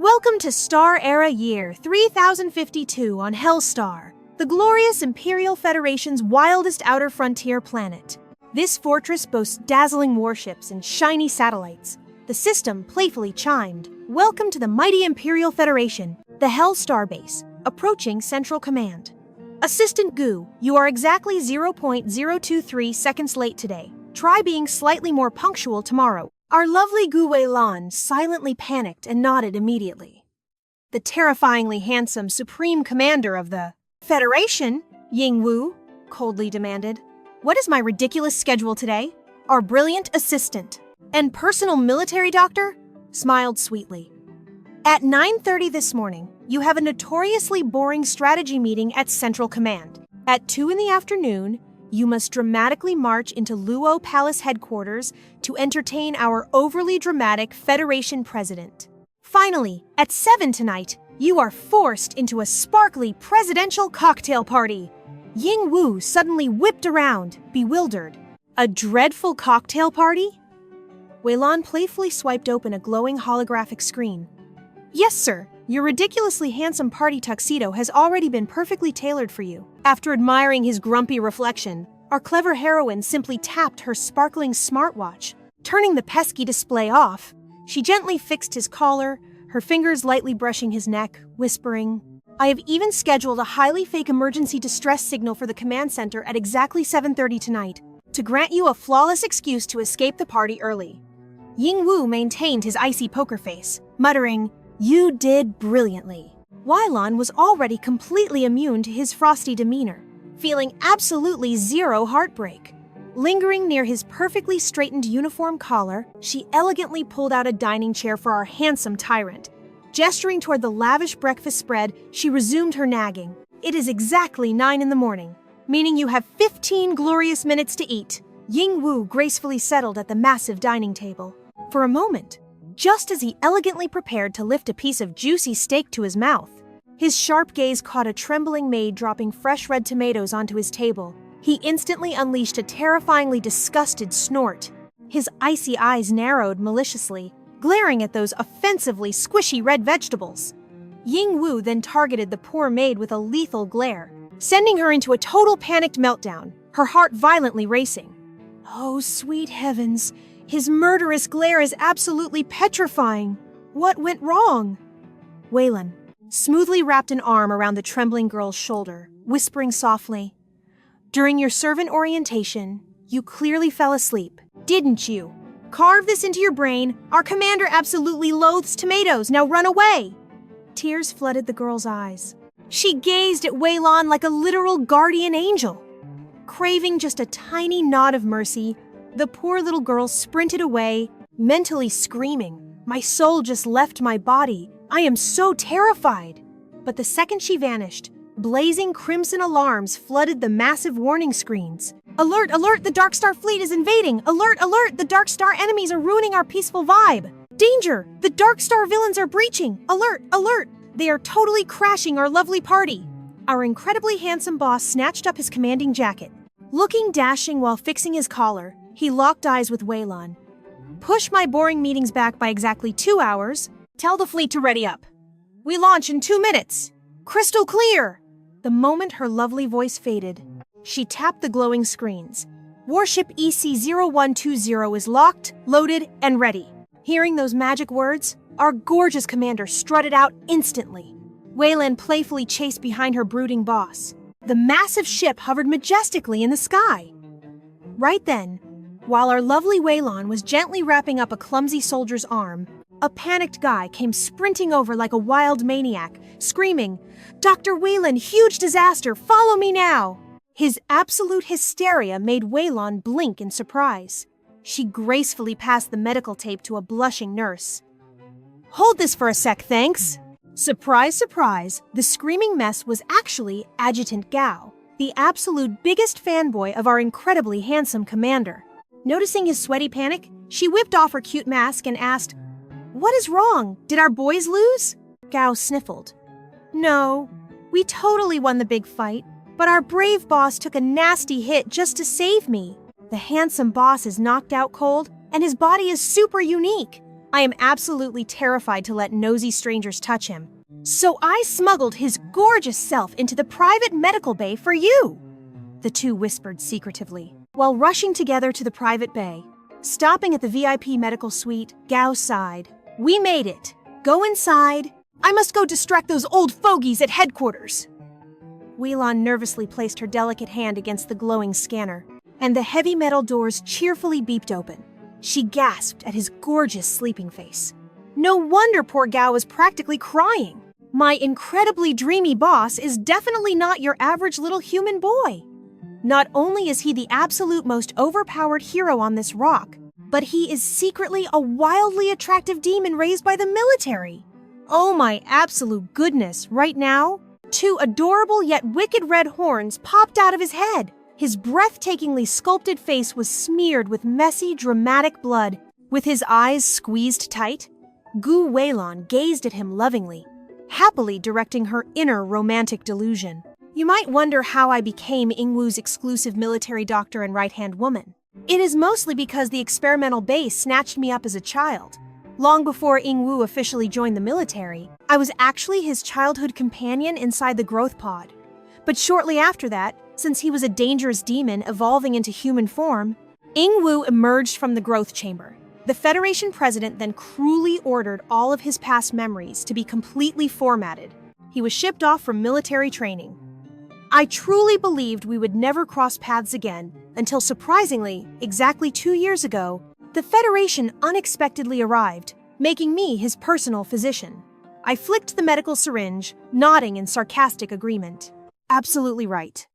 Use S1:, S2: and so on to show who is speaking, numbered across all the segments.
S1: Welcome to Star Era Year 3052 on Hellstar, the glorious Imperial Federation's wildest outer frontier planet. This fortress boasts dazzling warships and shiny satellites. The system playfully chimed, "Welcome to the mighty Imperial Federation, the Hellstar base, approaching Central Command." Assistant Gu, you are exactly 0.023 seconds late today. Try being slightly more punctual tomorrow. Our lovely Gu Weilan silently panicked and nodded immediately. The terrifyingly handsome Supreme Commander of the Federation, Ying Wu, coldly demanded, "What is my ridiculous schedule today?" Our brilliant assistant and personal military doctor smiled sweetly. At 9:30 this morning, you have a notoriously boring strategy meeting at Central Command. At 2 in the afternoon, you must dramatically march into Luo Palace headquarters to entertain our overly dramatic Federation president. Finally, at 7 tonight, you are forced into a sparkly presidential cocktail party. Ying Wu suddenly whipped around, bewildered. A dreadful cocktail party? Weilan playfully swiped open a glowing holographic screen. Yes, sir. Your ridiculously handsome party tuxedo has already been perfectly tailored for you. After admiring his grumpy reflection, our clever heroine simply tapped her sparkling smartwatch. Turning the pesky display off, she gently fixed his collar, her fingers lightly brushing his neck, whispering, "I have even scheduled a highly fake emergency distress signal for the command center at exactly 7:30 tonight, to grant you a flawless excuse to escape the party early." Ying Wu maintained his icy poker face, muttering, "You did brilliantly." Weilan was already completely immune to his frosty demeanor, feeling absolutely zero heartbreak. Lingering near his perfectly straightened uniform collar, she elegantly pulled out a dining chair for our handsome tyrant. Gesturing toward the lavish breakfast spread, she resumed her nagging. "It is exactly 9 in the morning, meaning you have 15 glorious minutes to eat." Ying Wu gracefully settled at the massive dining table. For a moment, just as he elegantly prepared to lift a piece of juicy steak to his mouth, his sharp gaze caught a trembling maid dropping fresh red tomatoes onto his table. He instantly unleashed a terrifyingly disgusted snort. His icy eyes narrowed maliciously, glaring at those offensively squishy red vegetables. Ying Wu then targeted the poor maid with a lethal glare, sending her into a total panicked meltdown, her heart violently racing. Oh, sweet heavens! His murderous glare is absolutely petrifying. What went wrong? Weilan smoothly wrapped an arm around the trembling girl's shoulder, whispering softly, "During your servant orientation, you clearly fell asleep, didn't you? Carve this into your brain. Our commander absolutely loathes tomatoes. Now run away." Tears flooded the girl's eyes. She gazed at Weilan like a literal guardian angel. Craving just a tiny nod of mercy, the poor little girl sprinted away, mentally screaming, "My soul just left my body. I am so terrified." But the second she vanished, blazing crimson alarms flooded the massive warning screens. "Alert, alert, the Darkstar fleet is invading! Alert, alert, the Darkstar enemies are ruining our peaceful vibe! Danger, the Darkstar villains are breaching! Alert, alert, they are totally crashing our lovely party!" Our incredibly handsome boss snatched up his commanding jacket. Looking dashing while fixing his collar, he locked eyes with Weilan. "Push my boring meetings back by exactly 2 hours. Tell the fleet to ready up. We launch in 2 minutes. Crystal clear!" The moment her lovely voice faded, she tapped the glowing screens. "Warship EC-0120 is locked, loaded, and ready." Hearing those magic words, our gorgeous commander strutted out instantly. Weilan playfully chased behind her brooding boss. The massive ship hovered majestically in the sky. Right then, while our lovely Weilan was gently wrapping up a clumsy soldier's arm, a panicked guy came sprinting over like a wild maniac, screaming, "Dr. Weilan, huge disaster, follow me now!" His absolute hysteria made Weilan blink in surprise. She gracefully passed the medical tape to a blushing nurse. "Hold this for a sec, thanks." Surprise, surprise, the screaming mess was actually Adjutant Gao, the absolute biggest fanboy of our incredibly handsome commander. Noticing his sweaty panic, she whipped off her cute mask and asked, "What is wrong? Did our boys lose?" Gao sniffled. "No, we totally won the big fight, but our brave boss took a nasty hit just to save me. The handsome boss is knocked out cold, and his body is super unique. I am absolutely terrified to let nosy strangers touch him. So I smuggled his gorgeous self into the private medical bay for you, the two whispered secretively, while rushing together to the private bay. Stopping at the VIP medical suite, Gao sighed. We made it. Go inside. I must go distract those old fogies at headquarters. Weilan nervously placed her delicate hand against the glowing scanner, and the heavy metal doors cheerfully beeped open. She gasped at his gorgeous sleeping face. No wonder poor Gao was practically crying. My incredibly dreamy boss is definitely not your average little human boy. Not only is he the absolute most overpowered hero on this rock, but he is secretly a wildly attractive demon raised by the military. Oh my absolute goodness, right now, two adorable yet wicked red horns popped out of his head. His breathtakingly sculpted face was smeared with messy, dramatic blood. With his eyes squeezed tight, Gu Weilan gazed at him lovingly, happily directing her inner romantic delusion. You might wonder how I became Ingwu's exclusive military doctor and right-hand woman. It is mostly because the experimental base snatched me up as a child. Long before Ingwu officially joined the military, I was actually his childhood companion inside the growth pod. But shortly after that, since he was a dangerous demon evolving into human form, Ingwu emerged from the growth chamber. The Federation president then cruelly ordered all of his past memories to be completely formatted. He was shipped off for military training. I truly believed we would never cross paths again until, surprisingly, exactly 2 years ago, the Federation unexpectedly arrived, making me his personal physician. I flicked the medical syringe, nodding in sarcastic agreement. Absolutely right.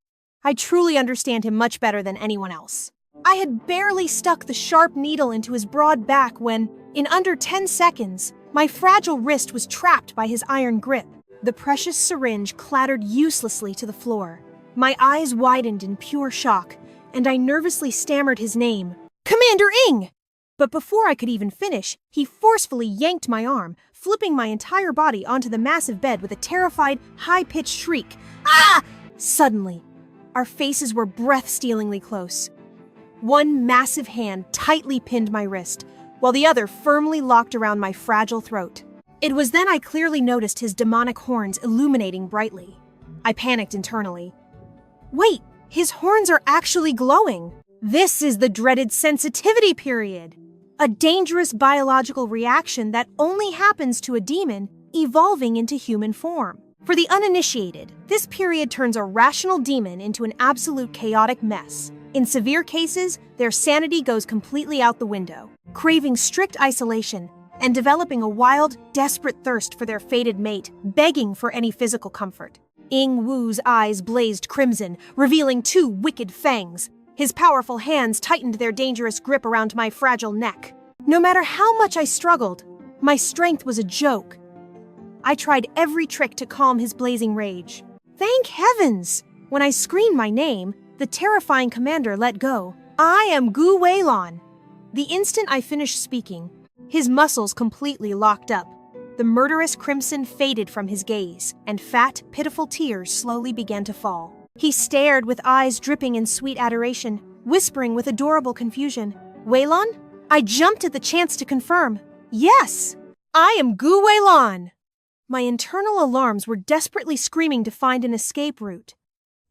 S1: I truly understand him much better than anyone else. I had barely stuck the sharp needle into his broad back when, in under 10 seconds, my fragile wrist was trapped by his iron grip. The precious syringe clattered uselessly to the floor. My eyes widened in pure shock, and I nervously stammered his name, Commander Ing! But before I could even finish, he forcefully yanked my arm, flipping my entire body onto the massive bed with a terrified, high-pitched shriek. Ah! Suddenly, our faces were breath-stealingly close. One massive hand tightly pinned my wrist, while the other firmly locked around my fragile throat. It was then I clearly noticed his demonic horns illuminating brightly. I panicked internally. Wait, his horns are actually glowing! This is the dreaded sensitivity period! A dangerous biological reaction that only happens to a demon evolving into human form. For the uninitiated, this period turns a rational demon into an absolute chaotic mess. In severe cases, their sanity goes completely out the window, craving strict isolation and developing a wild, desperate thirst for their fated mate, begging for any physical comfort. Ing Wu's eyes blazed crimson, revealing 2 wicked fangs. His powerful hands tightened their dangerous grip around my fragile neck. No matter how much I struggled, my strength was a joke. I tried every trick to calm his blazing rage. Thank heavens! When I screamed my name, the terrifying commander let go. I am Gu Weilan. The instant I finished speaking, his muscles completely locked up. The murderous crimson faded from his gaze, and fat, pitiful tears slowly began to fall. He stared with eyes dripping in sweet adoration, whispering with adorable confusion, Weilan? I jumped at the chance to confirm. Yes, I am Gu Weilan. My internal alarms were desperately screaming to find an escape route.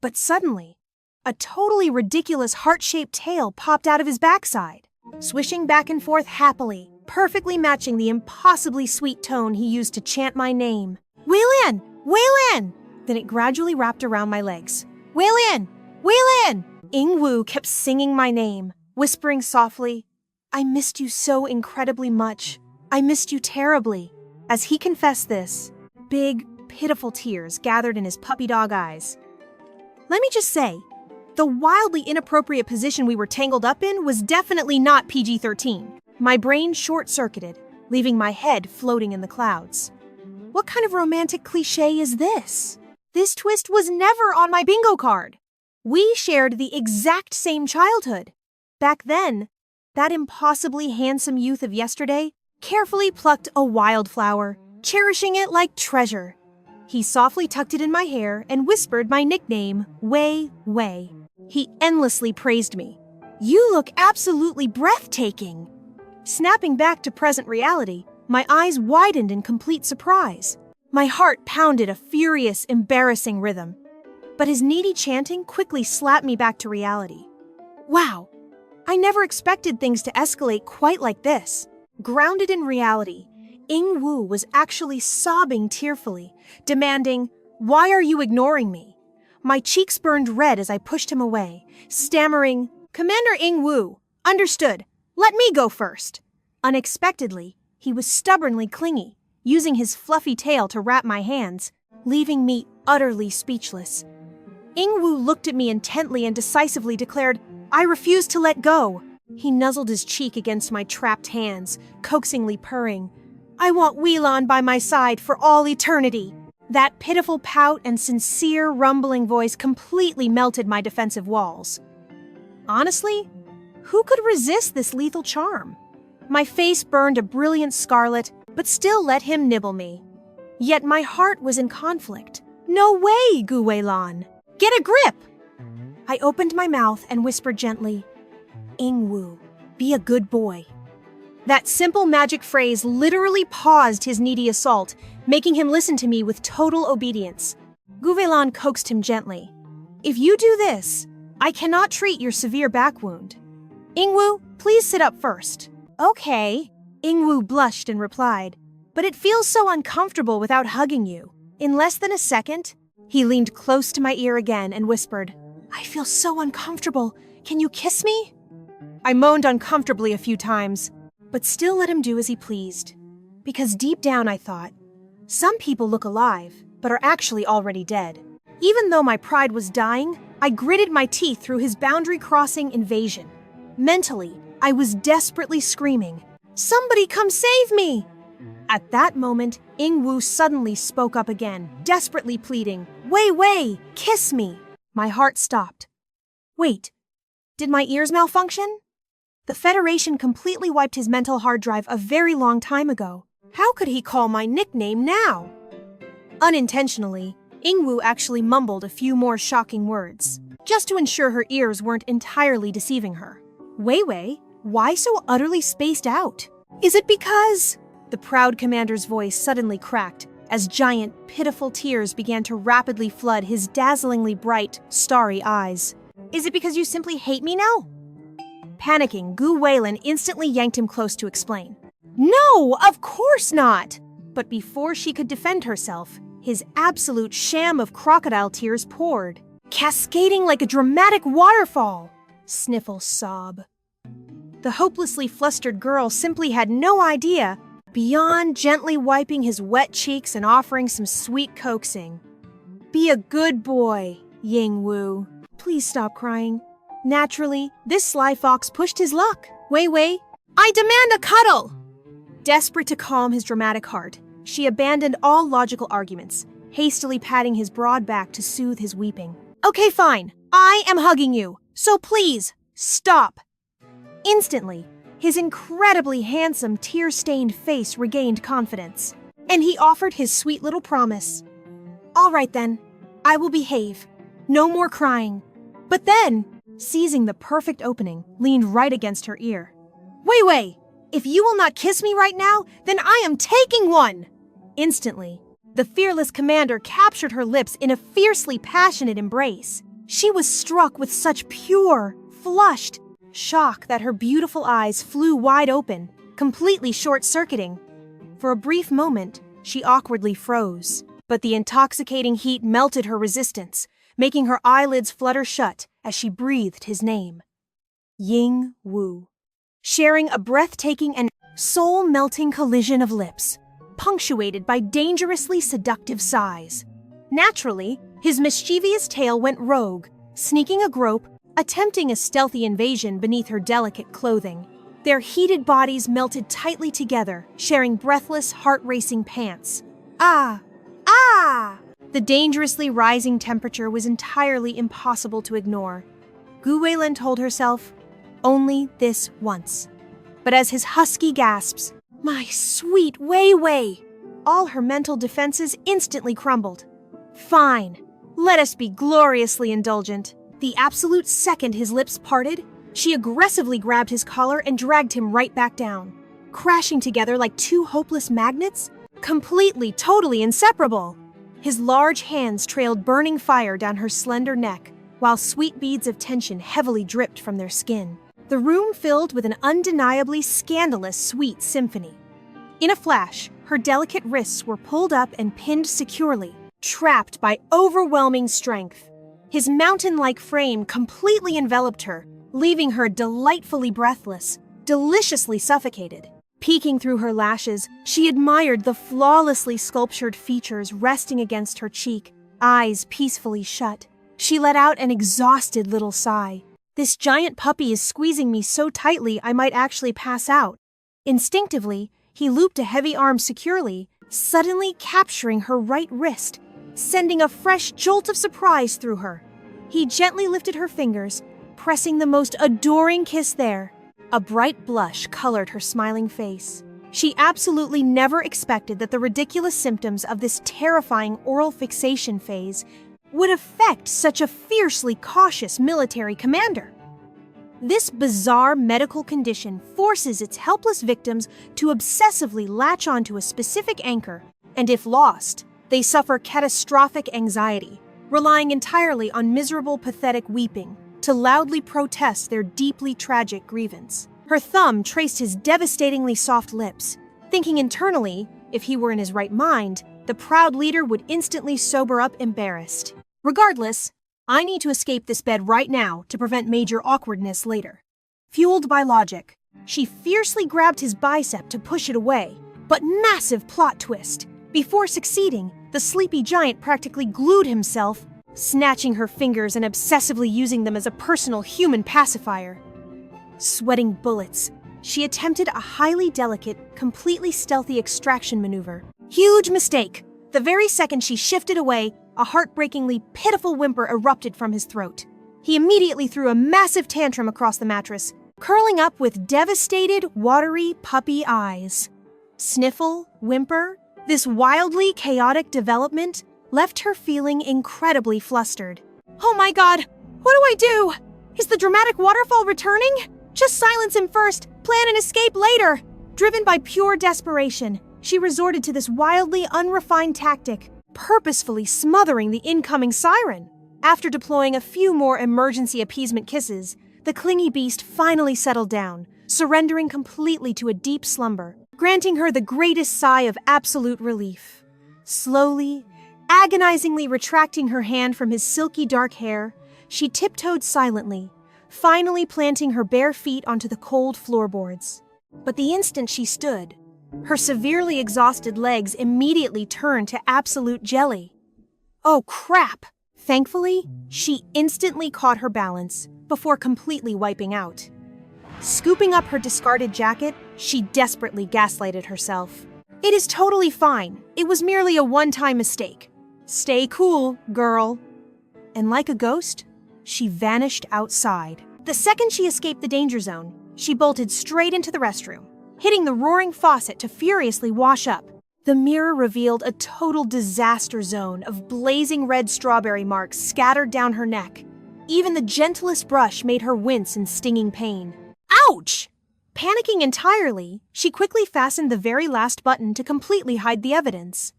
S1: But suddenly, a totally ridiculous heart-shaped tail popped out of his backside, swishing back and forth happily, perfectly matching the impossibly sweet tone he used to chant my name. Weilan! Weilan! Then it gradually wrapped around my legs. Weilan! Weilan! Ingwu kept singing my name, whispering softly, I missed you so incredibly much. I missed you terribly. As he confessed this, big, pitiful tears gathered in his puppy dog eyes. Let me just say, the wildly inappropriate position we were tangled up in was definitely not PG-13. My brain short-circuited, leaving my head floating in the clouds. What kind of romantic cliché is this? This twist was never on my bingo card. We shared the exact same childhood. Back then, that impossibly handsome youth of yesterday carefully plucked a wildflower, cherishing it like treasure. He softly tucked it in my hair and whispered my nickname, Wei Wei. He endlessly praised me. You look absolutely breathtaking. Snapping back to present reality, my eyes widened in complete surprise. My heart pounded a furious, embarrassing rhythm. But his needy chanting quickly slapped me back to reality. Wow, I never expected things to escalate quite like this. Grounded in reality, Ing-woo was actually sobbing tearfully, demanding, "Why are you ignoring me?" My cheeks burned red as I pushed him away, stammering, "Commander Ing-woo, understood. Let me go first." Unexpectedly, he was stubbornly clingy, using his fluffy tail to wrap my hands, leaving me utterly speechless. Ing-woo looked at me intently and decisively declared, "I refuse to let go." He nuzzled his cheek against my trapped hands, coaxingly purring, "I want Weilan by my side for all eternity." That pitiful pout and sincere, rumbling voice completely melted my defensive walls. Honestly, who could resist this lethal charm? My face burned a brilliant scarlet, but still let him nibble me. Yet my heart was in conflict. "No way, Gu Weilan! Get a grip!" I opened my mouth and whispered gently, "Ing-woo, be a good boy." That simple magic phrase literally paused his needy assault, making him listen to me with total obedience. Gu Weilan coaxed him gently. "If you do this, I cannot treat your severe back wound. Ing-woo, please sit up first." "Okay," Ing-woo blushed and replied, "but it feels so uncomfortable without hugging you." In less than a second, he leaned close to my ear again and whispered, "I feel so uncomfortable. Can you kiss me?" I moaned uncomfortably a few times, but still let him do as he pleased. Because deep down I thought, some people look alive, but are actually already dead. Even though my pride was dying, I gritted my teeth through his boundary-crossing invasion. Mentally, I was desperately screaming, "Somebody come save me!" At that moment, Ing-woo suddenly spoke up again, desperately pleading, "Wei Wei, kiss me!" My heart stopped. Wait, did my ears malfunction? The Federation completely wiped his mental hard drive a very long time ago. How could he call my nickname now? Unintentionally, Ing-woo actually mumbled a few more shocking words, just to ensure her ears weren't entirely deceiving her. "Wei Wei, why so utterly spaced out? Is it because—" The proud commander's voice suddenly cracked as giant, pitiful tears began to rapidly flood his dazzlingly bright, starry eyes. "Is it because you simply hate me now?" Panicking, Gu Weilan instantly yanked him close to explain. "No, of course not!" But before she could defend herself, his absolute sham of crocodile tears poured, cascading like a dramatic waterfall. Sniffle sob. The hopelessly flustered girl simply had no idea, beyond gently wiping his wet cheeks and offering some sweet coaxing. "Be a good boy, Ing-woo. Please stop crying." Naturally, this sly fox pushed his luck. "Wei Wei, I demand a cuddle!" Desperate to calm his dramatic heart, she abandoned all logical arguments, hastily patting his broad back to soothe his weeping. "Okay, fine. I am hugging you, so please, stop." Instantly, his incredibly handsome, tear-stained face regained confidence, and he offered his sweet little promise. "All right then, I will behave. No more crying." But then, seizing the perfect opening, leaned right against her ear. "Wei Wei, if you will not kiss me right now, then I am taking one!" Instantly, the fearless commander captured her lips in a fiercely passionate embrace. She was struck with such pure, flushed shock that her beautiful eyes flew wide open, completely short-circuiting. For a brief moment, she awkwardly froze, but the intoxicating heat melted her resistance, making her eyelids flutter shut as she breathed his name. Ing-woo. Sharing a breathtaking and soul-melting collision of lips, punctuated by dangerously seductive sighs. Naturally, his mischievous tail went rogue, sneaking a grope, attempting a stealthy invasion beneath her delicate clothing. Their heated bodies melted tightly together, sharing breathless, heart-racing pants. Ah! Ah! The dangerously rising temperature was entirely impossible to ignore. Gu Weilan told herself, only this once. But as his husky gasps, "My sweet Wei Wei," all her mental defenses instantly crumbled. Fine, let us be gloriously indulgent. The absolute second his lips parted, she aggressively grabbed his collar and dragged him right back down. crashing together like two hopeless magnets, completely, totally inseparable. His large hands trailed burning fire down her slender neck, while sweet beads of tension heavily dripped from their skin. The room filled with an undeniably scandalous sweet symphony. In a flash, her delicate wrists were pulled up and pinned securely, trapped by overwhelming strength. His mountain-like frame completely enveloped her, leaving her delightfully breathless, deliciously suffocated. Peeking through her lashes, she admired the flawlessly sculptured features resting against her cheek, eyes peacefully shut. She let out an exhausted little sigh. This giant puppy is squeezing me so tightly I might actually pass out. Instinctively, he looped a heavy arm securely, suddenly capturing her right wrist, sending a fresh jolt of surprise through her. He gently lifted her fingers, pressing the most adoring kiss there. A bright blush colored her smiling face. She absolutely never expected that the ridiculous symptoms of this terrifying oral fixation phase would affect such a fiercely cautious military commander. This bizarre medical condition forces its helpless victims to obsessively latch onto a specific anchor, and if lost, they suffer catastrophic anxiety, relying entirely on miserable, pathetic weeping to loudly protest their deeply tragic grievance. Her thumb traced his devastatingly soft lips, thinking internally, if he were in his right mind, the proud leader would instantly sober up embarrassed. Regardless, I need to escape this bed right now to prevent major awkwardness later. Fueled by logic, she fiercely grabbed his bicep to push it away, but massive plot twist. Before succeeding, the sleepy giant practically glued himself, snatching her fingers and obsessively using them as a personal human pacifier. Sweating bullets, she attempted a highly delicate, completely stealthy extraction maneuver. Huge mistake! The very second she shifted away, a heartbreakingly pitiful whimper erupted from his throat. He immediately threw a massive tantrum across the mattress, curling up with devastated, watery puppy eyes. Sniffle, whimper, this wildly chaotic development left her feeling incredibly flustered. Oh my god, what do I do? Is the dramatic waterfall returning? Just silence him first, plan an escape later. Driven by pure desperation, she resorted to this wildly unrefined tactic, purposefully smothering the incoming siren. After deploying a few more emergency appeasement kisses, the clingy beast finally settled down, surrendering completely to a deep slumber, granting her the greatest sigh of absolute relief. Slowly, agonizingly retracting her hand from his silky dark hair, she tiptoed silently, finally planting her bare feet onto the cold floorboards. But the instant she stood, her severely exhausted legs immediately turned to absolute jelly. Oh crap! Thankfully, she instantly caught her balance before completely wiping out. Scooping up her discarded jacket, she desperately gaslighted herself. It is totally fine. It was merely a one-time mistake. Stay cool, girl. And like a ghost, she vanished outside. The second she escaped the danger zone, she bolted straight into the restroom, hitting the roaring faucet to furiously wash up. The mirror revealed a total disaster zone of blazing red strawberry marks scattered down her neck. Even the gentlest brush made her wince in stinging pain. Ouch! Panicking entirely, she quickly fastened the very last button to completely hide the evidence.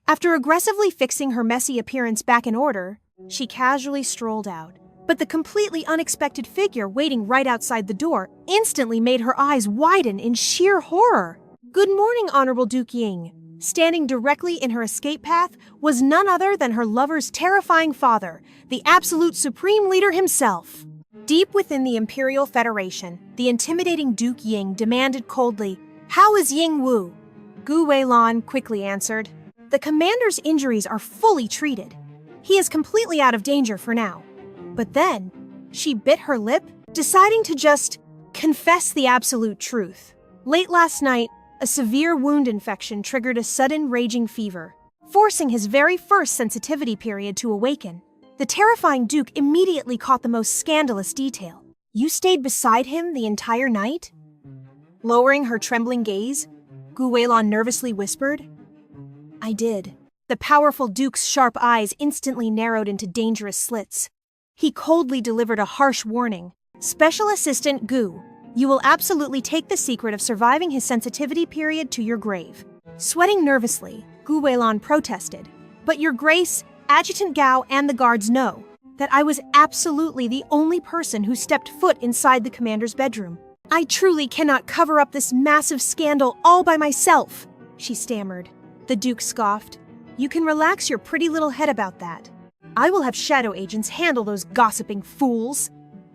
S1: After aggressively fixing her messy appearance back in order, she casually strolled out. But the completely unexpected figure waiting right outside the door instantly made her eyes widen in sheer horror. Good morning, Honorable Duke Ying. Standing directly in her escape path was none other than her lover's terrifying father, the absolute supreme leader himself. Deep within the Imperial Federation, the intimidating Duke Ying demanded coldly, "How is Ying Wu?" Gu Weilan quickly answered, "The commander's injuries are fully treated. He is completely out of danger for now." But then, she bit her lip, deciding to just confess the absolute truth. Late last night, a severe wound infection triggered a sudden raging fever, forcing his very first sensitivity period to awaken. The terrifying Duke immediately caught the most scandalous detail. "You stayed beside him the entire night?" Lowering her trembling gaze, Gu Weilan nervously whispered, "I did." The powerful Duke's sharp eyes instantly narrowed into dangerous slits. He coldly delivered a harsh warning. "Special Assistant Gu, You will absolutely take the secret of surviving his sensitivity period to your grave. Sweating nervously, Gu Weilan protested. But your grace, Adjutant Gao and the guards know that I was absolutely the only person who stepped foot inside the commander's bedroom. I truly cannot cover up this massive scandal all by myself, she stammered. The Duke scoffed. You can relax your pretty little head about that. I will have shadow agents handle those gossiping fools.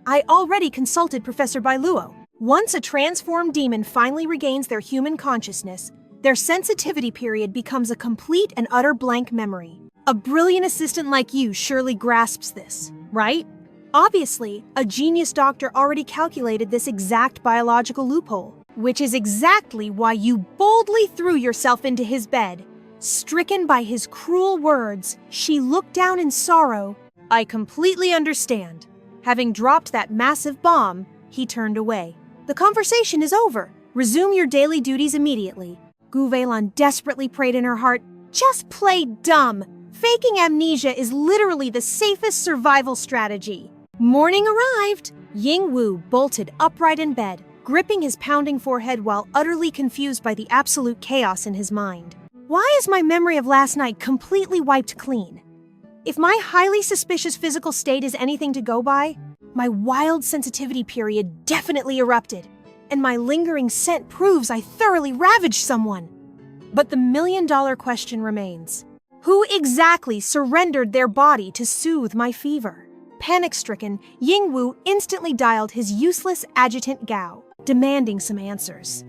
S1: I already consulted Professor Bailuo. Once a transformed demon finally regains their human consciousness, their sensitivity period becomes a complete and utter blank memory. A brilliant assistant like you surely grasps this, right? Obviously, a genius doctor already calculated this exact biological loophole, which is exactly why you boldly threw yourself into his bed. Stricken by his cruel words, she looked down in sorrow. I completely understand. Having dropped that massive bomb, he turned away. The conversation is over. Resume your daily duties immediately. Gu Weilan desperately prayed in her heart, just play dumb. Faking amnesia is literally the safest survival strategy. Morning arrived. Ying Wu bolted upright in bed, gripping his pounding forehead while utterly confused by the absolute chaos in his mind. Why is my memory of last night completely wiped clean? If my highly suspicious physical state is anything to go by, my wild sensitivity period definitely erupted, and my lingering scent proves I thoroughly ravaged someone. But the million-dollar question remains. Who exactly surrendered their body to soothe my fever? Panic-stricken, Ying Wu instantly dialed his useless Adjutant Gao, demanding some answers.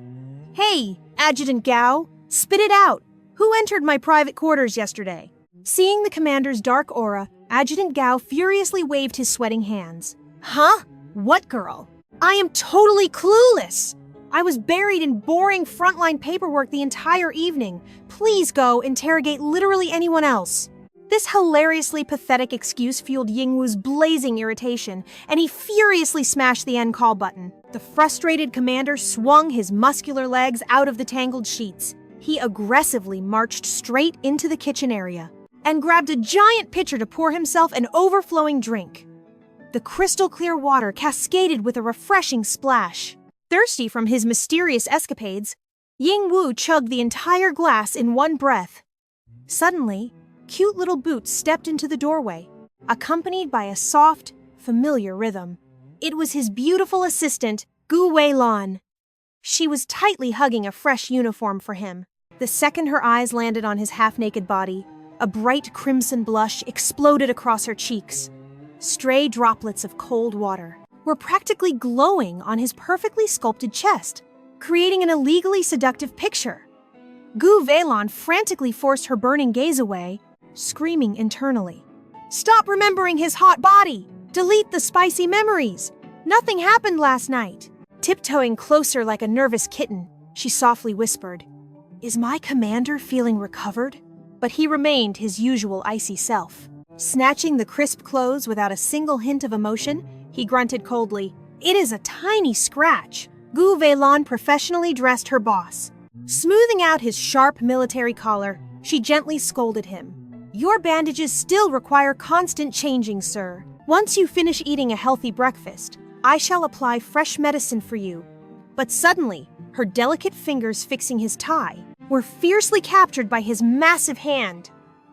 S1: Hey, Adjutant Gao, spit it out! Who entered my private quarters yesterday? Seeing the commander's dark aura, Adjutant Gao furiously waved his sweating hands. Huh? What girl? I am totally clueless! I was buried in boring frontline paperwork the entire evening. Please go interrogate literally anyone else. This hilariously pathetic excuse fueled Yingwu's blazing irritation, and he furiously smashed the end call button. The frustrated commander swung his muscular legs out of the tangled sheets. He aggressively marched straight into the kitchen area and grabbed a giant pitcher to pour himself an overflowing drink. The crystal-clear water cascaded with a refreshing splash. Thirsty from his mysterious escapades, Ying Wu chugged the entire glass in one breath. Suddenly, cute little Boots stepped into the doorway, accompanied by a soft, familiar rhythm. It was his beautiful assistant, Gu Weilan. She was tightly hugging a fresh uniform for him. The second her eyes landed on his half-naked body, a bright crimson blush exploded across her cheeks. Stray droplets of cold water were practically glowing on his perfectly sculpted chest, creating an illegally seductive picture. Gu Weilan frantically forced her burning gaze away, screaming internally. Stop remembering his hot body! Delete the spicy memories! Nothing happened last night. Tiptoeing closer like a nervous kitten, she softly whispered, Is my commander feeling recovered? But he remained his usual icy self. Snatching the crisp clothes without a single hint of emotion, he grunted coldly, It is a tiny scratch. Gu Weilan professionally dressed her boss. Smoothing out his sharp military collar, she gently scolded him. Your bandages still require constant changing, sir. Once you finish eating a healthy breakfast, I shall apply fresh medicine for you. But suddenly, her delicate fingers fixing his tie were fiercely captured by his massive hand.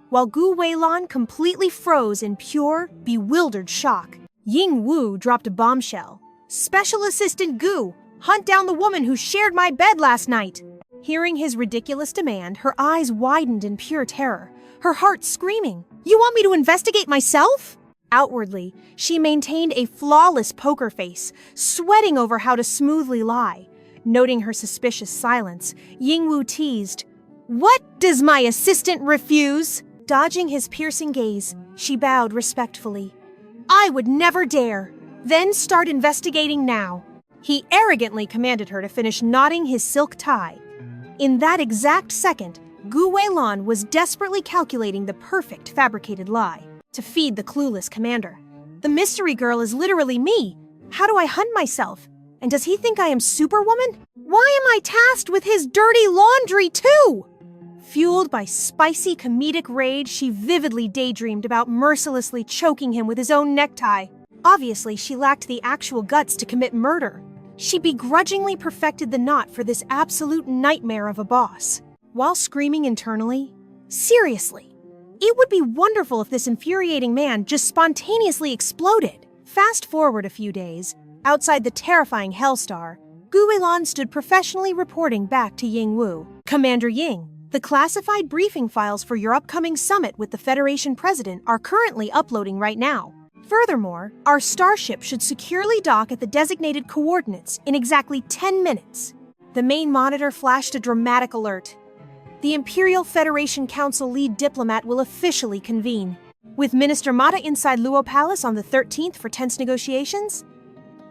S1: While Gu Weilan completely froze in pure, bewildered shock, Ying Wu dropped a bombshell. Special Assistant Gu, hunt down the woman who shared my bed last night. Hearing his ridiculous demand, her eyes widened in pure terror, her heart screaming, You want me to investigate myself? Outwardly, she maintained a flawless poker face, sweating over how to smoothly lie. Noting her suspicious silence, Yingwu teased, What does my assistant refuse? Dodging his piercing gaze, she bowed respectfully. I would never dare. Then start investigating now. He arrogantly commanded her to finish knotting his silk tie. In that exact second, Gu Weilan was desperately calculating the perfect fabricated lie to feed the clueless commander. The mystery girl is literally me. How do I hunt myself? And does he think I am Superwoman? Why am I tasked with his dirty laundry too? Fueled by spicy comedic rage, she vividly daydreamed about mercilessly choking him with his own necktie. Obviously, she lacked the actual guts to commit murder. She begrudgingly perfected the knot for this absolute nightmare of a boss, while screaming internally, "Seriously, it would be wonderful if this infuriating man just spontaneously exploded." Fast forward a few days, outside the terrifying Hellstar, Weilan stood professionally reporting back to Yingwu. "Commander Ying, the classified briefing files for your upcoming summit with the Federation President are currently uploading right now. Furthermore, our starship should securely dock at the designated coordinates in exactly 10 minutes. The main monitor flashed a dramatic alert. The Imperial Federation Council lead diplomat will officially convene, with Minister Mata inside Luo Palace on the 13th for tense negotiations.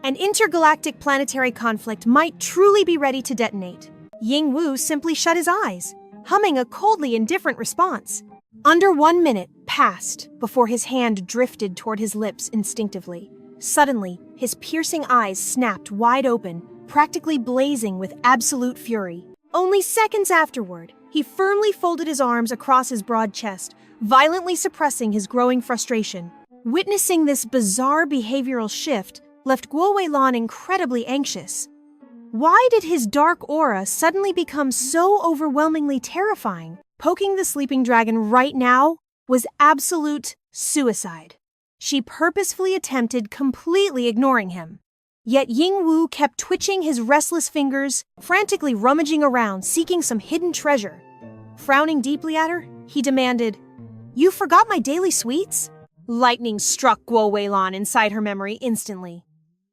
S1: An intergalactic planetary conflict might truly be ready to detonate. Yingwu simply shut his eyes, humming a coldly indifferent response. Under 1 minute passed before his hand drifted toward his lips instinctively. Suddenly, his piercing eyes snapped wide open, practically blazing with absolute fury. Only seconds afterward, he firmly folded his arms across his broad chest, violently suppressing his growing frustration. Witnessing this bizarre behavioral shift left Guo Weilan incredibly anxious. Why did his dark aura suddenly become so overwhelmingly terrifying? Poking the sleeping dragon right now was absolute suicide. She purposefully attempted completely ignoring him. Yet Yingwu kept twitching his restless fingers, frantically rummaging around, seeking some hidden treasure. Frowning deeply at her, he demanded, "You forgot my daily sweets?" Lightning struck Guo Weilan inside her memory instantly.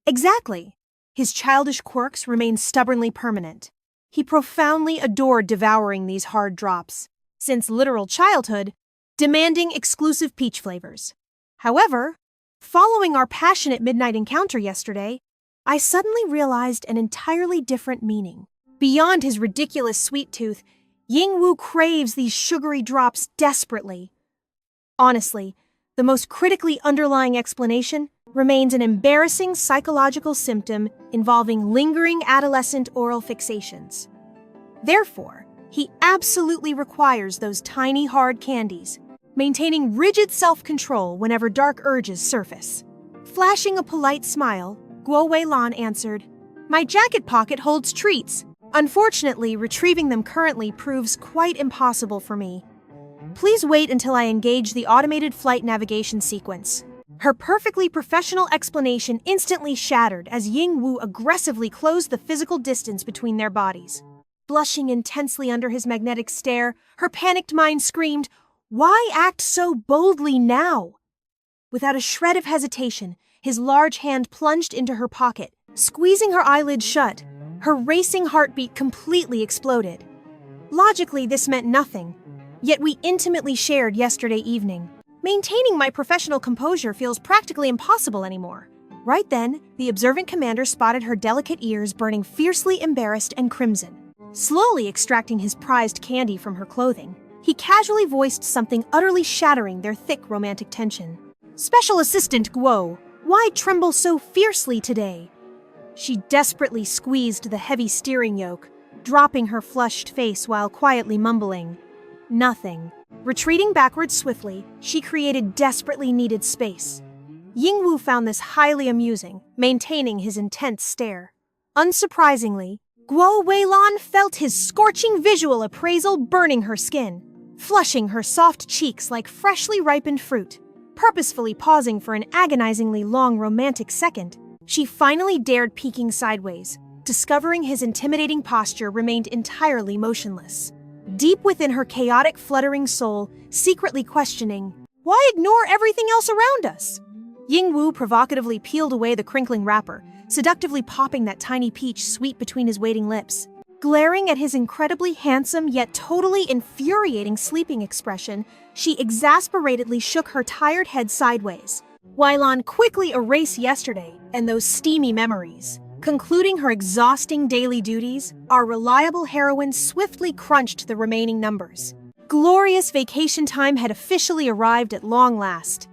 S1: Exactly. His childish quirks remained stubbornly permanent. He profoundly adored devouring these hard drops, since literal childhood, demanding exclusive peach flavors. However, following our passionate midnight encounter yesterday, I suddenly realized an entirely different meaning. Beyond his ridiculous sweet tooth, Yingwu craves these sugary drops desperately. Honestly, the most critically underlying explanation remains an embarrassing psychological symptom involving lingering adolescent oral fixations. Therefore, he absolutely requires those tiny hard candies, maintaining rigid self-control whenever dark urges surface. Flashing a polite smile, Guo Weilan answered, "My jacket pocket holds treats. Unfortunately, retrieving them currently proves quite impossible for me. Please wait until I engage the automated flight navigation sequence." Her perfectly professional explanation instantly shattered as Yingwu aggressively closed the physical distance between their bodies. Blushing intensely under his magnetic stare, her panicked mind screamed, "Why act so boldly now?" Without a shred of hesitation, his large hand plunged into her pocket. Squeezing her eyelids shut, her racing heartbeat completely exploded. Logically, this meant nothing, yet we intimately shared yesterday evening. Maintaining my professional composure feels practically impossible anymore. Right then, the observant commander spotted her delicate ears burning fiercely embarrassed and crimson. Slowly extracting his prized candy from her clothing, he casually voiced something utterly shattering their thick romantic tension. "Special Assistant Guo, why tremble so fiercely today?" She desperately squeezed the heavy steering yoke, dropping her flushed face while quietly mumbling, "Nothing." Retreating backwards swiftly, she created desperately needed space. Yingwu found this highly amusing, maintaining his intense stare. Unsurprisingly, Guo Weilan felt his scorching visual appraisal burning her skin, flushing her soft cheeks like freshly ripened fruit. Purposefully pausing for an agonizingly long romantic second, she finally dared peeking sideways, discovering his intimidating posture remained entirely motionless. Deep within her chaotic, fluttering soul, secretly questioning, "Why ignore everything else around us?" Yingwu provocatively peeled away the crinkling wrapper, seductively popping that tiny peach sweet between his waiting lips. Glaring at his incredibly handsome yet totally infuriating sleeping expression, she exasperatedly shook her tired head sideways. Weilan quickly erased yesterday and those steamy memories. Concluding her exhausting daily duties, our reliable heroine swiftly crunched the remaining numbers. Glorious vacation time had officially arrived at long last.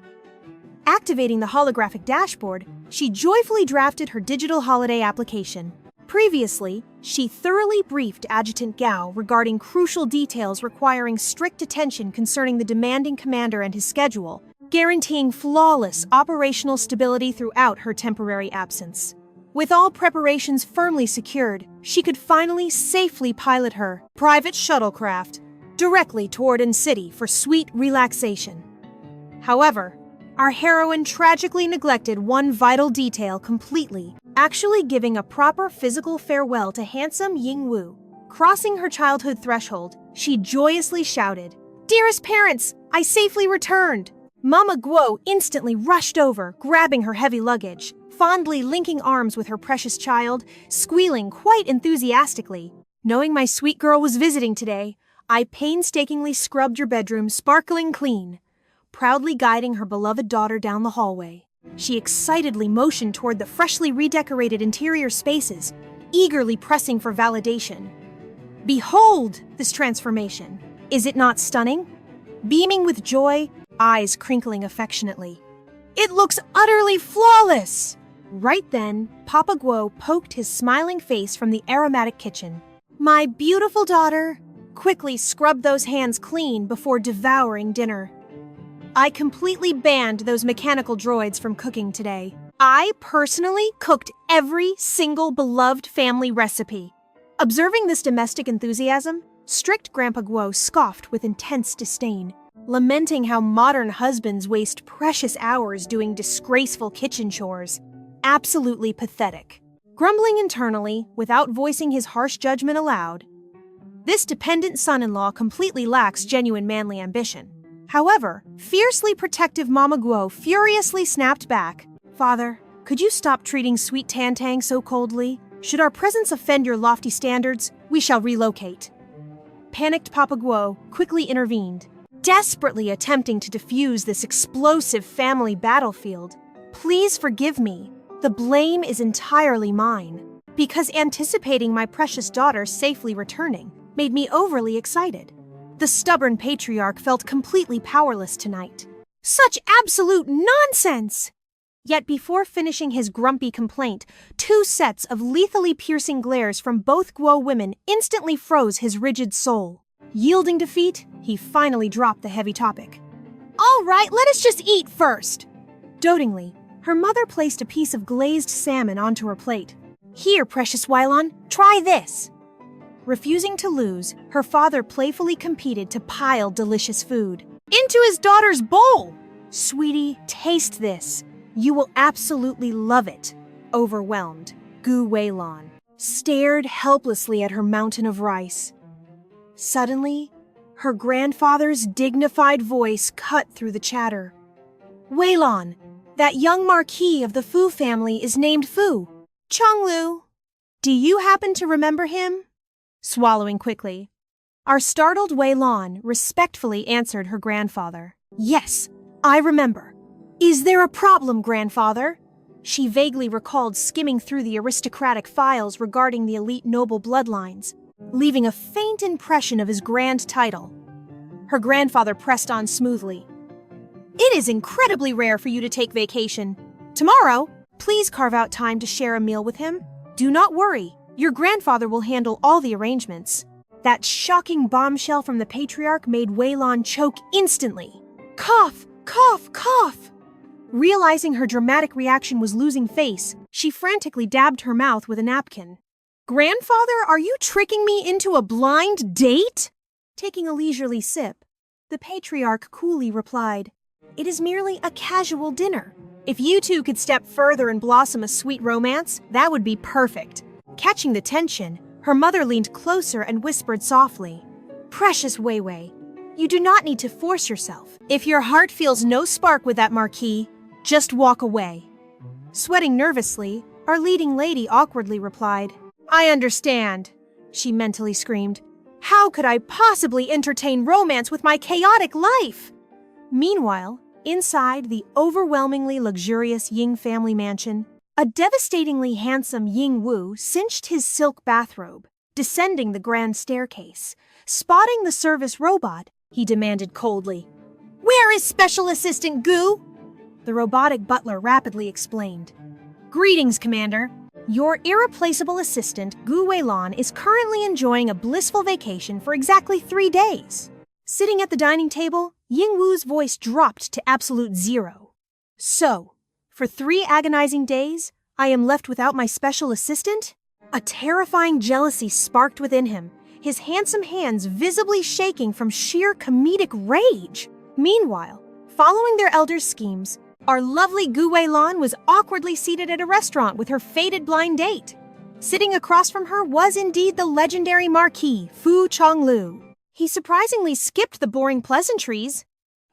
S1: Activating the holographic dashboard, she joyfully drafted her digital holiday application. Previously, she thoroughly briefed Adjutant Gao regarding crucial details requiring strict attention concerning the demanding commander and his schedule, guaranteeing flawless operational stability throughout her temporary absence. With all preparations firmly secured, she could finally safely pilot her private shuttlecraft directly toward An City for sweet relaxation. However, our heroine tragically neglected one vital detail completely, actually giving a proper physical farewell to handsome Ying Wu. Crossing her childhood threshold, she joyously shouted, "Dearest parents, I safely returned!" Mama Guo instantly rushed over, grabbing her heavy luggage, fondly linking arms with her precious child, squealing quite enthusiastically. "Knowing my sweet girl was visiting today, I painstakingly scrubbed your bedroom sparkling clean," proudly guiding her beloved daughter down the hallway. She excitedly motioned toward the freshly redecorated interior spaces, eagerly pressing for validation. "Behold this transformation! Is it not stunning?" Beaming with joy, eyes crinkling affectionately. "It looks utterly flawless!" Right then, Papa Guo poked his smiling face from the aromatic kitchen. "My beautiful daughter, quickly scrub those hands clean before devouring dinner." I completely banned those mechanical droids from cooking today. I personally cooked every single beloved family recipe. Observing this domestic enthusiasm, strict Grandpa Guo scoffed with intense disdain, lamenting how modern husbands waste precious hours doing disgraceful kitchen chores. Absolutely pathetic. Grumbling internally, without voicing his harsh judgment aloud, this dependent son-in-law completely lacks genuine manly ambition. However, fiercely protective Mama Guo furiously snapped back, "Father, could you stop treating sweet Tantang so coldly? Should our presence offend your lofty standards, we shall relocate." Panicked Papa Guo quickly intervened, desperately attempting to defuse this explosive family battlefield. "Please forgive me. The blame is entirely mine, because anticipating my precious daughter safely returning made me overly excited." The stubborn patriarch felt completely powerless tonight. Such absolute nonsense! Yet before finishing his grumpy complaint, 2 sets of lethally piercing glares from both Guo women instantly froze his rigid soul. Yielding defeat, he finally dropped the heavy topic. "All right, let us just eat first." Dotingly, her mother placed a piece of glazed salmon onto her plate. "Here, precious Weilan, try this." Refusing to lose, her father playfully competed to pile delicious food into his daughter's bowl. "Sweetie, taste this. You will absolutely love it." Overwhelmed, Gu Weilan stared helplessly at her mountain of rice. Suddenly, her grandfather's dignified voice cut through the chatter. "Weilan, that young marquis of the Fu family is named Fu. Chonglu. Do you happen to remember him?" Swallowing quickly, our startled Weilan respectfully answered her grandfather. "Yes, I remember. Is there a problem, grandfather?" She vaguely recalled skimming through the aristocratic files regarding the elite noble bloodlines, leaving a faint impression of his grand title. Her grandfather pressed on smoothly. "It is incredibly rare for you to take vacation. Tomorrow, please carve out time to share a meal with him. Do not worry, your grandfather will handle all the arrangements." That shocking bombshell from the patriarch made Weilan choke instantly. Cough, cough, cough! Realizing her dramatic reaction was losing face, she frantically dabbed her mouth with a napkin. "Grandfather, are you tricking me into a blind date?" Taking a leisurely sip, the patriarch coolly replied, "It is merely a casual dinner. If you two could step further and blossom a sweet romance, that would be perfect." Catching the tension, her mother leaned closer and whispered softly, "Precious Weiwei, you do not need to force yourself. If your heart feels no spark with that marquis, just walk away." Sweating nervously, our leading lady awkwardly replied, "I understand," she mentally screamed. "How could I possibly entertain romance with my chaotic life?" Meanwhile, inside the overwhelmingly luxurious Ying family mansion, a devastatingly handsome Ying Wu cinched his silk bathrobe, descending the grand staircase. Spotting the service robot, he demanded coldly, "Where is Special Assistant Gu?" The robotic butler rapidly explained. "Greetings, Commander. Your irreplaceable assistant, Gu Weilan, is currently enjoying a blissful vacation for exactly 3 days." Sitting at the dining table, Ying Wu's voice dropped to absolute zero. "So, for 3 agonizing days, I am left without my special assistant? A terrifying jealousy sparked within him, his handsome hands visibly shaking from sheer comedic rage. Meanwhile, following their elders' schemes, our lovely Gu Weilan was awkwardly seated at a restaurant with her fated blind date. Sitting across from her was indeed the legendary Marquis, Fu Chonglu. He surprisingly skipped the boring pleasantries.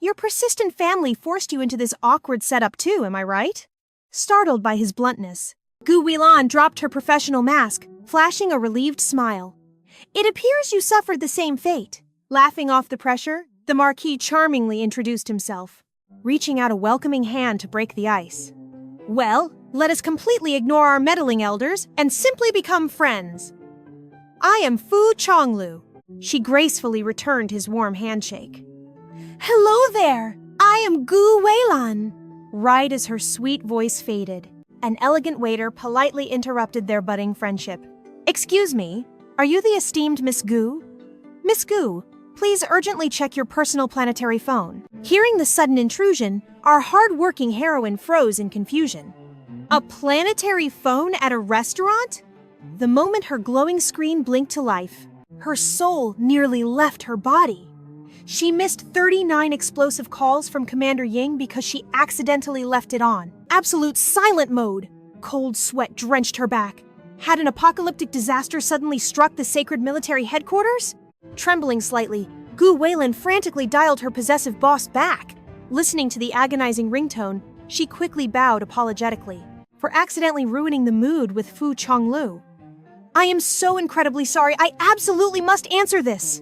S1: Your persistent family forced you into this awkward setup too, am I right? Startled by his bluntness, Gu Weilan dropped her professional mask, flashing a relieved smile. It appears you suffered the same fate. Laughing off the pressure, the Marquis charmingly introduced himself, reaching out a welcoming hand to break the ice. Well, let us completely ignore our meddling elders and simply become friends. I am Fu Chonglu. She gracefully returned his warm handshake. Hello there. I am Gu Weilan. Right as her sweet voice faded, an elegant waiter politely interrupted their budding friendship. Excuse me, are you the esteemed Miss Gu? Miss Gu, please urgently check your personal planetary phone. Hearing the sudden intrusion, our hard-working heroine froze in confusion. A planetary phone at a restaurant? The moment her glowing screen blinked to life, her soul nearly left her body. She missed 39 explosive calls from Commander Ying because she accidentally left it on. Absolute silent mode. Cold sweat drenched her back. Had an apocalyptic disaster suddenly struck the sacred military headquarters? Trembling slightly, Gu Weilan frantically dialed her possessive boss back. Listening to the agonizing ringtone, she quickly bowed apologetically for accidentally ruining the mood with Fu Chonglu. I am so incredibly sorry. I absolutely must answer this.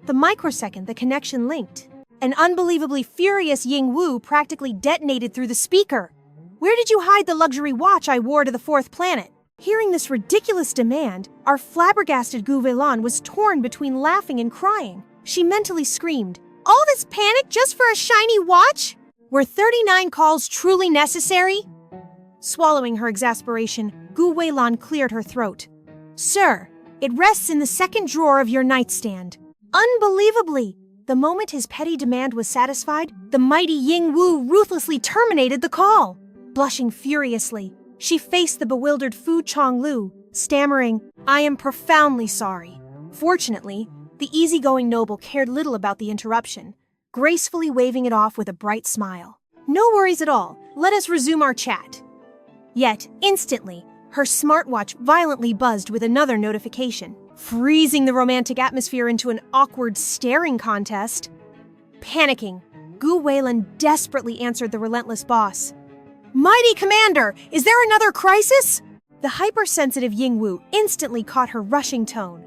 S1: The microsecond the connection linked, an unbelievably furious Ying Wu practically detonated through the speaker. Where did you hide the luxury watch I wore to the fourth planet? Hearing this ridiculous demand, our flabbergasted Gu Weilan was torn between laughing and crying. She mentally screamed, all this panic just for a shiny watch? Were 39 calls truly necessary? Swallowing her exasperation, Gu Weilan cleared her throat. Sir, it rests in the second drawer of your nightstand. Unbelievably, the moment his petty demand was satisfied, the mighty Ying Wu ruthlessly terminated the call. Blushing furiously, she faced the bewildered Fu Chonglu, stammering, I am profoundly sorry. Fortunately, the easygoing noble cared little about the interruption, gracefully waving it off with a bright smile. No worries at all. Let us resume our chat. Yet, instantly, her smartwatch violently buzzed with another notification, freezing the romantic atmosphere into an awkward staring contest. Panicking, Gu Weilan desperately answered the relentless boss. Mighty Commander, is there another crisis? The hypersensitive Ying Wu instantly caught her rushing tone.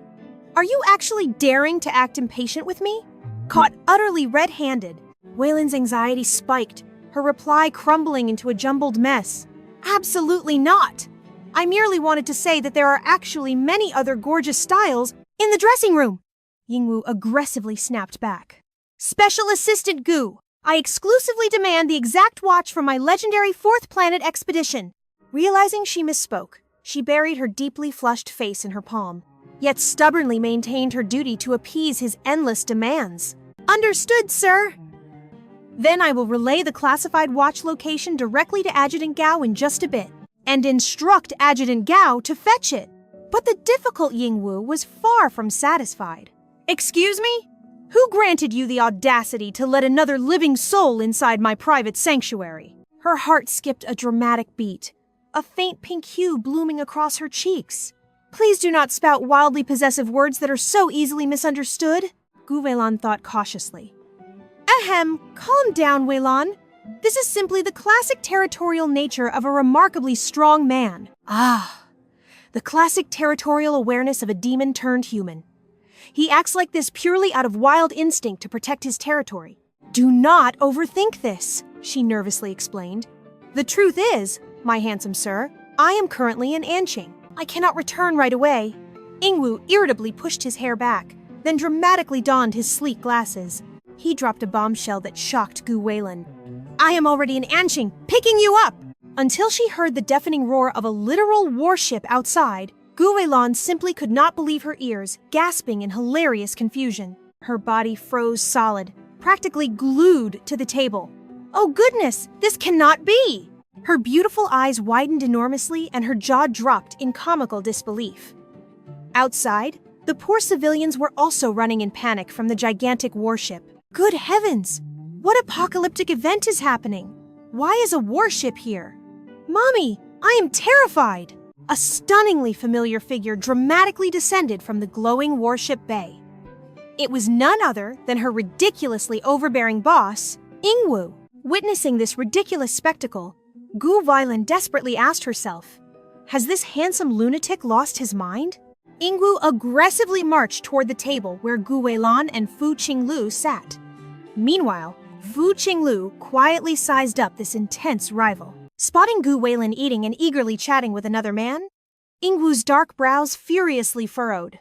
S1: Are you actually daring to act impatient with me? Caught utterly red-handed, Weilan's anxiety spiked, her reply crumbling into a jumbled mess. Absolutely not! I merely wanted to say that there are actually many other gorgeous styles in the dressing room. Ying Wu aggressively snapped back. Special Assistant Gu, I exclusively demand the exact watch from my legendary fourth planet expedition. Realizing she misspoke, she buried her deeply flushed face in her palm, yet stubbornly maintained her duty to appease his endless demands. Understood, sir. Then I will relay the classified watch location directly to Adjutant Gao in just a bit, and instruct Adjutant Gao to fetch it. But the difficult Ying Wu was far from satisfied. Excuse me? Who granted you the audacity to let another living soul inside my private sanctuary? Her heart skipped a dramatic beat, a faint pink hue blooming across her cheeks. Please do not spout wildly possessive words that are so easily misunderstood, Gu Weilan thought cautiously. Ahem, calm down, Weilan. This is simply the classic territorial nature of a remarkably strong man. Ah, the classic territorial awareness of a demon turned human. He acts like this purely out of wild instinct to protect his territory. Do not overthink this, she nervously explained. The truth is, my handsome sir, I am currently in Anqing. I cannot return right away. Yingwu irritably pushed his hair back, then dramatically donned his sleek glasses. He dropped a bombshell that shocked Gu Weilan. I am already in Anqing, picking you up! Until she heard the deafening roar of a literal warship outside, Gu Weilan simply could not believe her ears, gasping in hilarious confusion. Her body froze solid, practically glued to the table. Oh goodness, this cannot be! Her beautiful eyes widened enormously and her jaw dropped in comical disbelief. Outside, the poor civilians were also running in panic from the gigantic warship. Good heavens! What apocalyptic event is happening? Why is a warship here? Mommy, I am terrified! A stunningly familiar figure dramatically descended from the glowing warship bay. It was none other than her ridiculously overbearing boss, Ingwu. Witnessing this ridiculous spectacle, Weilan desperately asked herself, has this handsome lunatic lost his mind? Ingwu aggressively marched toward the table where Weilan and Fu Qinglu sat. Meanwhile, Fu Qinglu quietly sized up this intense rival. Spotting Weilan eating and eagerly chatting with another man, Ingwu's dark brows furiously furrowed.